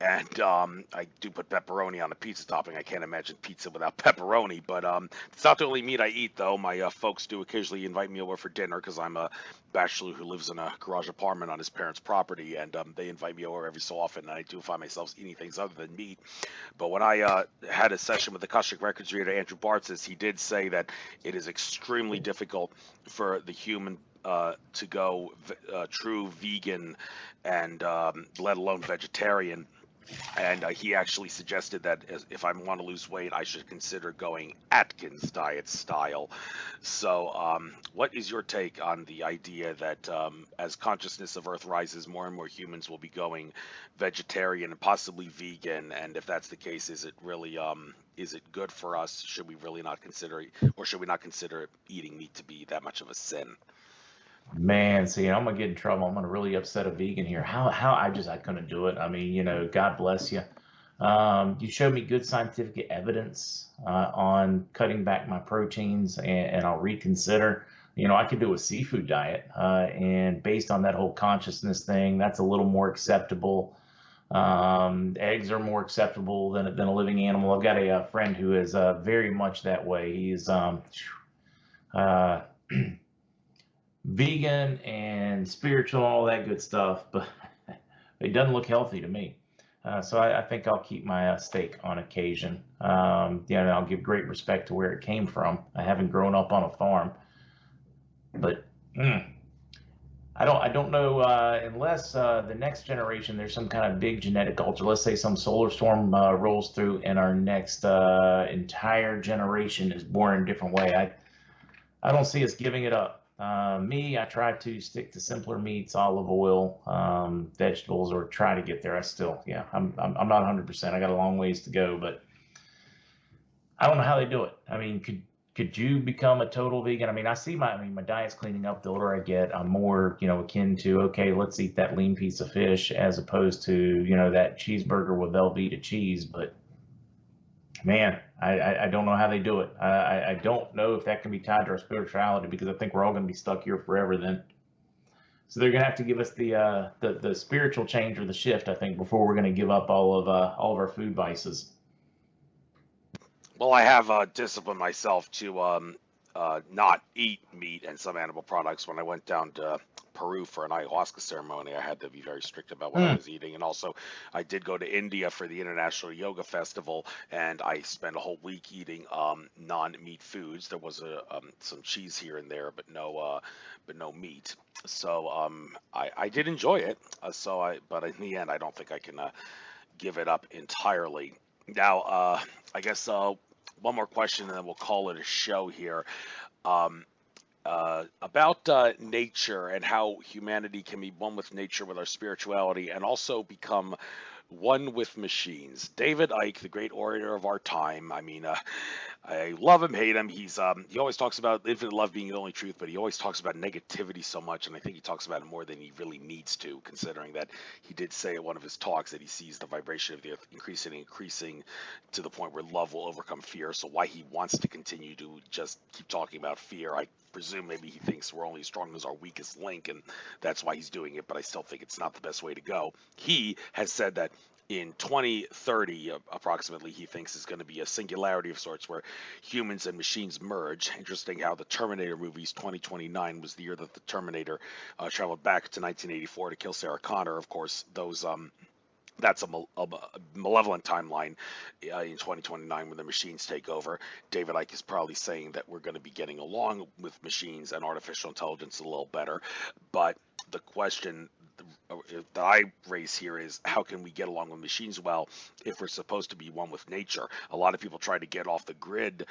and I do put pepperoni on the pizza topping. I can't imagine pizza without pepperoni, but it's not the only meat I eat though. My folks do occasionally invite me over for dinner because I'm a bachelor who lives in a garage apartment on his parents' property, and they invite me over every so often, and I do find myself eating things other than meat. But when I had a session with the Akashic Records reader Andrew Bartzis, he did say that it is extremely difficult for the human to go true vegan and let alone vegetarian. And he actually suggested that if I want to lose weight, I should consider going Atkins diet style. So, what is your take on the idea that as consciousness of Earth rises, more and more humans will be going vegetarian and possibly vegan? And if that's the case, is it really is it good for us? Should we really not consider, or should we not consider eating meat to be that much of a sin? Man, see, I'm gonna get in trouble. I'm gonna really upset a vegan here. How I couldn't do it. I mean, God bless you. You showed me good scientific evidence on cutting back my proteins, and I'll reconsider. I could do a seafood diet, and based on that whole consciousness thing, that's a little more acceptable. Eggs are more acceptable than a living animal. I've got a friend who is very much that way. He's uh, vegan and spiritual, all that good stuff, but it doesn't look healthy to me. So I think I'll keep my steak on occasion. And I'll give great respect to where it came from. I haven't grown up on a farm, but I don't know unless the next generation there's some kind of big genetic alter. Let's say some solar storm rolls through, and our next entire generation is born in a different way. I don't see us giving it up. Me, I try to stick to simpler meats, olive oil, vegetables, or try to get there. I'm not 100%. I got a long ways to go, but I don't know how they do it. I mean, could you become a total vegan? I mean, my diet's cleaning up the older I get. I'm more, akin to, okay, let's eat that lean piece of fish as opposed to, that cheeseburger with Velveeta cheese. But man, I don't know how they do it. I don't know if that can be tied to our spirituality, because I think we're all going to be stuck here forever then. So they're going to have to give us the spiritual change or the shift, I think, before we're going to give up all of our food vices. Well, I have disciplined myself to not eat meat and some animal products. When I went down to Peru for an ayahuasca ceremony, I had to be very strict about what I Mm. was eating. And also, I did go to India for the International Yoga Festival, and I spent a whole week eating non-meat foods. There was some cheese here and there, but no meat. So I did enjoy it. But in the end, I don't think I can give it up entirely. Now, I guess one more question, and then we'll call it a show here. Um, about nature and how humanity can be one with nature, with our spirituality, and also become one with machines. David Icke, the great orator of our time. I mean, I love him, hate him. He always talks about infinite love being the only truth, but he always talks about negativity so much, and I think he talks about it more than he really needs to, considering that he did say at one of his talks that he sees the vibration of the earth increasing and increasing to the point where love will overcome fear. So why he wants to continue to just keep talking about fear, I presume maybe he thinks we're only as strong as our weakest link, and that's why he's doing it, but I still think it's not the best way to go. He has said that in 2030, approximately, he thinks is going to be a singularity of sorts where humans and machines merge. Interesting how the Terminator movies, 2029 was the year that the Terminator traveled back to 1984 to kill Sarah Connor. Of course, those that's a malevolent timeline in 2029 when the machines take over. David Icke is probably saying that we're going to be getting along with machines and artificial intelligence a little better. But the question that I raise here is, how can we get along with machines well if we're supposed to be one with nature? A lot of people try to get off the grid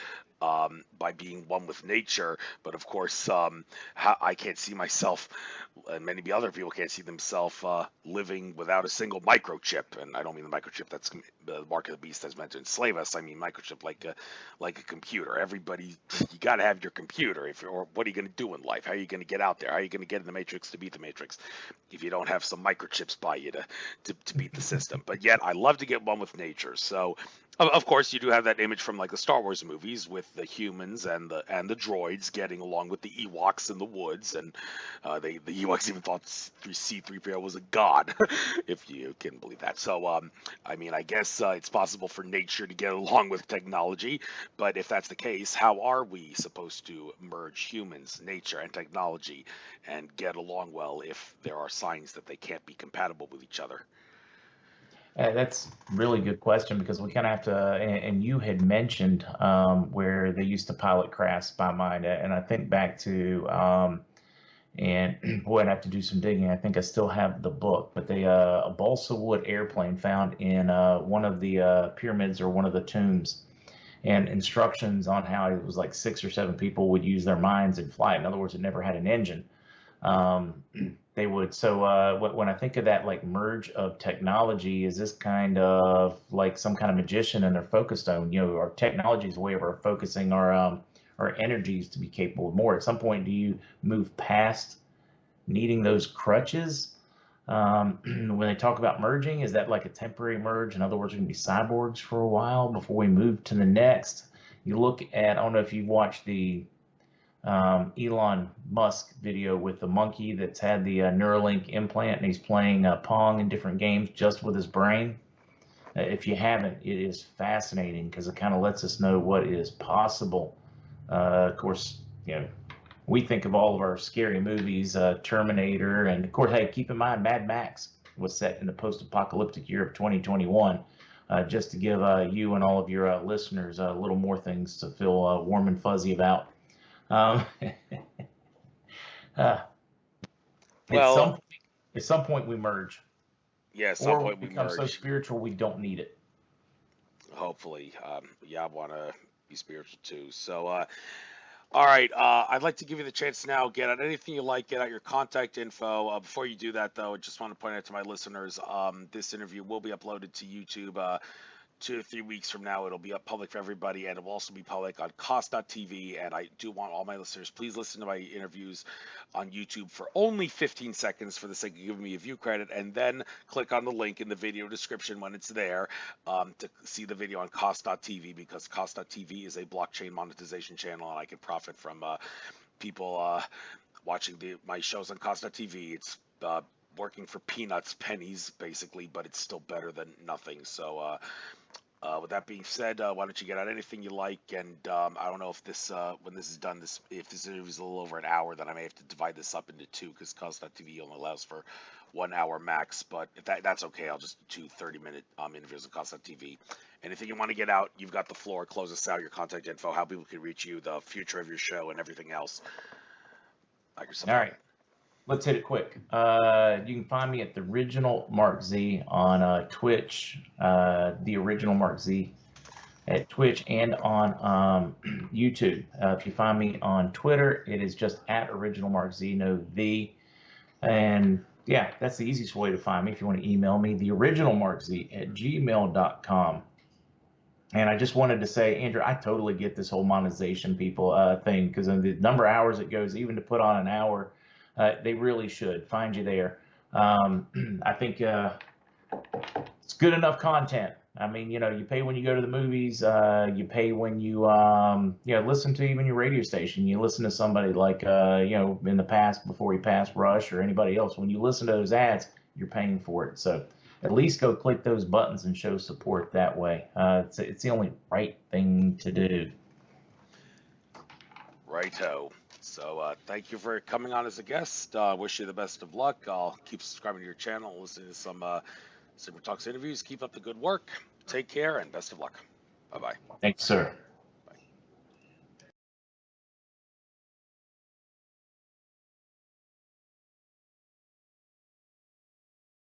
by being one with nature, but of course, I can't see myself, and many other people can't see themselves living without a single microchip. And I don't mean the microchip that's the mark of the beast that's meant to enslave us. I mean microchip like a computer. Everybody, you got to have your computer. Or what are you going to do in life? How are you going to get out there? How are you going to get in the matrix to beat the matrix if you don't have some microchips by you to beat the system? But yet, I love to get one with nature. So, of course, you do have that image from like the Star Wars movies with the humans and the droids getting along with the Ewoks in the woods, and the Ewoks even thought C-3PO was a god, if you can believe that. So, I mean, I guess it's possible for nature to get along with technology, but if that's the case, how are we supposed to merge humans, nature, and technology and get along well if there are signs that they can't be compatible with each other? That's a really good question because we kind of have to, and you had mentioned where they used to pilot crafts by mind, and I think back to, and boy, I'd have to do some digging. I think I still have the book, but they a balsa wood airplane found in one of the pyramids or one of the tombs, and instructions on how it was like 6 or 7 people would use their minds and fly. In other words, it never had an engine. Um, they would. So when I think of that like merge of technology, is this kind of like some kind of magician and they're focused on, our technology is a way of our focusing our energies to be capable of more. At some point, do you move past needing those crutches? When they talk about merging, is that like a temporary merge? In other words, we're going to be cyborgs for a while before we move to the next. You look at, I don't know if you've watched the Elon Musk video with the monkey that's had the Neuralink implant and he's playing Pong in different games just with his brain. If you haven't, it is fascinating because it kind of lets us know what is possible. Of course, we think of all of our scary movies, Terminator, and of course, hey, keep in mind, Mad Max was set in the post-apocalyptic year of 2021. Just to give you and all of your listeners a little more things to feel warm and fuzzy about. Um, uh, at Well, some at some point we merge, yeah, at some or we point we become so merge. spiritual we don't need it. Hopefully, yeah, I want to be spiritual too. So, all right, I'd like to give you the chance to now. Get out anything you like. Get out your contact info. Before you do that, though, I just want to point out to my listeners, this interview will be uploaded to YouTube 2 to 3 weeks from now. It'll be up public for everybody, and it will also be public on cost.tv. And I do want all my listeners, please listen to my interviews on YouTube for only 15 seconds for the sake of giving me a view credit, and then click on the link in the video description when it's there to see the video on cost.tv, because cost.tv is a blockchain monetization channel, and I can profit from people watching my shows on cost.tv. It's working for peanuts, pennies, basically, but it's still better than nothing. So, with that being said, why don't you get out anything you like? And I don't know if this, when this is done, if this interview is a little over an hour, then I may have to divide this up into two because Cause.tv only allows for 1 hour max. But if that's okay, I'll just do 30-minute interviews on Cause.tv. Anything you want to get out, you've got the floor. Close us out, your contact info, how people can reach you, the future of your show, and everything else. Knock yourself All out. right, let's hit it quick. You can find me at the original Mark Z on Twitch, the original Mark Z at Twitch and on YouTube. If you find me on Twitter, it is just at original Mark Z, no the. And yeah, that's the easiest way to find me. If you want to email me, the original Mark Z at gmail.com. And I just wanted to say, Andrew, I totally get this whole monetization people thing because of the number of hours it goes, even to put on an hour, they really should find you there. I think it's good enough content. I mean, you pay when you go to the movies. You pay when you, listen to even your radio station. You listen to somebody like, in the past, before you passed Rush or anybody else. When you listen to those ads, you're paying for it. So at least go click those buttons and show support that way. It's the only right thing to do. Righto. So thank you for coming on as a guest. Wish you the best of luck. I'll keep subscribing to your channel, listening to some Super Talks interviews. Keep up the good work. Take care and best of luck. Bye-bye. Thanks, sir.